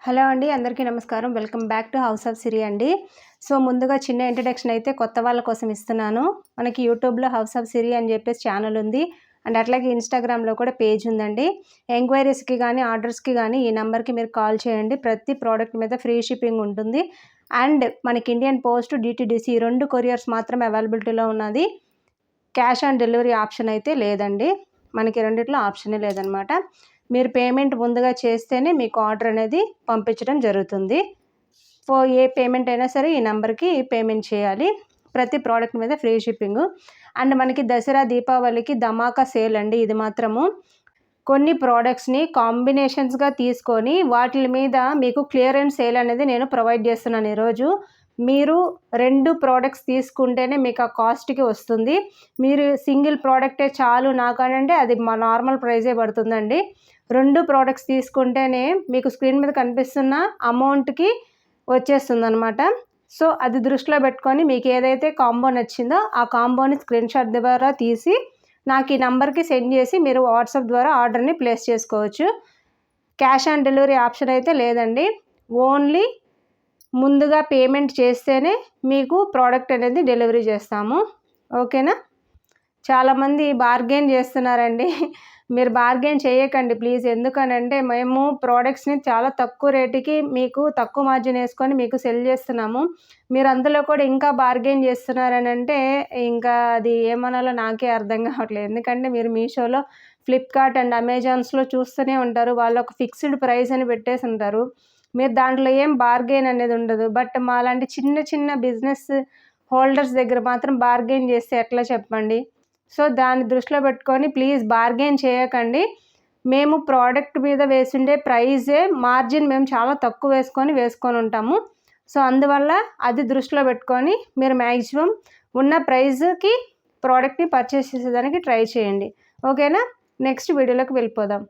Hello అండి, అందరికీ నమస్కారం. Welcome back to house of Siri అండి. సో ముందుగా చిన్న ఇంట్రడక్షన్ అయితే కొత్త వాళ్ళ కోసం ఇస్తున్నాను. మనకి యూట్యూబ్లో హౌస్ ఆఫ్ సిరి అని చెప్పేసి ఛానల్ ఉంది, అండ్ అట్లాగే ఇన్స్టాగ్రామ్లో కూడా పేజ్ ఉందండి. ఎంక్వైరీస్కి కానీ ఆర్డర్స్కి కానీ ఈ నెంబర్కి మీరు కాల్ చేయండి. ప్రతి ప్రోడక్ట్ మీద ఫ్రీ షిప్పింగ్ ఉంటుంది. అండ్ మనకి ఇండియన్ పోస్ట్, డిటిడిసి ఈ 2 కొరియర్స్ మాత్రమే అవైలబిలిటీలో ఉన్నది. క్యాష్ ఆన్ డెలివరీ ఆప్షన్ అయితే లేదండి, మనకి రెండిట్లో ఆప్షనే లేదనమాట. మీరు పేమెంట్ ముందుగా చేస్తేనే మీకు ఆర్డర్ అనేది పంపించడం జరుగుతుంది. ఏ పేమెంట్ అయినా సరే ఈ నెంబర్కి పేమెంట్ చేయాలి. ప్రతి ప్రోడక్ట్ మీద ఫ్రీ షిప్పింగ్. అండ్ మనకి దసరా దీపావళికి ధమాకా సేల్ అండి. ఇది మాత్రము కొన్ని ప్రోడక్ట్స్ని కాంబినేషన్స్గా తీసుకొని వాటి మీద మీకు క్లియరెన్స్ సేల్ అనేది నేను ప్రొవైడ్ చేస్తున్నాను. ఈరోజు మీరు 2 ప్రోడక్ట్స్ తీసుకుంటేనే మీకు ఆ కాస్ట్కి వస్తుంది. మీరు సింగిల్ ప్రోడక్టే చాలు నాకనంటే అది మా నార్మల్ ప్రైజే పడుతుందండి. 2 ప్రోడక్ట్స్ తీసుకుంటేనే మీకు స్క్రీన్ మీద కనిపిస్తున్న అమౌంట్కి వచ్చేస్తుందనమాట. సో అది దృష్టిలో పెట్టుకొని మీకు ఏదైతే కాంబో నచ్చిందో ఆ కాంబోని స్క్రీన్ షాట్ ద్వారా తీసి నాకు ఈ నెంబర్కి సెండ్ చేసి మీరు వాట్సాప్ ద్వారా ఆర్డర్ని ప్లేస్ చేసుకోవచ్చు. క్యాష్ ఆన్ డెలివరీ ఆప్షన్ అయితే లేదండి. ఓన్లీ ముందుగా పేమెంట్ చేస్తేనే మీకు ప్రోడక్ట్ అనేది డెలివరీ చేస్తాము. ఓకేనా? చాలామంది బార్గెన్ చేస్తున్నారండి. మీరు బార్గెన్ చేయకండి ప్లీజ్. ఎందుకనంటే మేము ప్రోడక్ట్స్ని చాలా తక్కువ రేటుకి మీకు తక్కువ మార్జిన్ వేసుకొని మీకు సెల్ చేస్తున్నాము. మీరు అందులో కూడా ఇంకా బార్గెన్ చేస్తున్నారని అంటే ఇంకా అది ఏమనాలో నాకే అర్థం కావట్లేదు. ఎందుకంటే మీరు మీషోలో, ఫ్లిప్కార్ట్ అండ్ అమెజాన్స్లో చూస్తూనే ఉంటారు. వాళ్ళు ఒక ఫిక్స్డ్ ప్రైస్ అని పెట్టేసి ఉంటారు. మీరు దాంట్లో ఏం బార్గెన్ అనేది ఉండదు. బట్ మాలాంటి చిన్న చిన్న బిజినెస్ హోల్డర్స్ దగ్గర మాత్రం బార్గెన్ చేస్తే ఎట్లా చెప్పండి? సో దాన్ని దృష్టిలో పెట్టుకొని ప్లీజ్ బార్గెన్ చేయకండి. మేము ప్రోడక్ట్ మీద వేసిండే ప్రైజే మార్జిన్ మేము చాలా తక్కువ వేసుకొని ఉంటాము. సో అందువల్ల అది దృష్టిలో పెట్టుకొని మీరు మ్యాక్సిమం ఉన్న ప్రైజ్కి ప్రోడక్ట్ని పర్చేస్ చేసేదానికి ట్రై చేయండి. ఓకేనా? నెక్స్ట్ వీడియోలోకి వెళ్ళిపోదాం.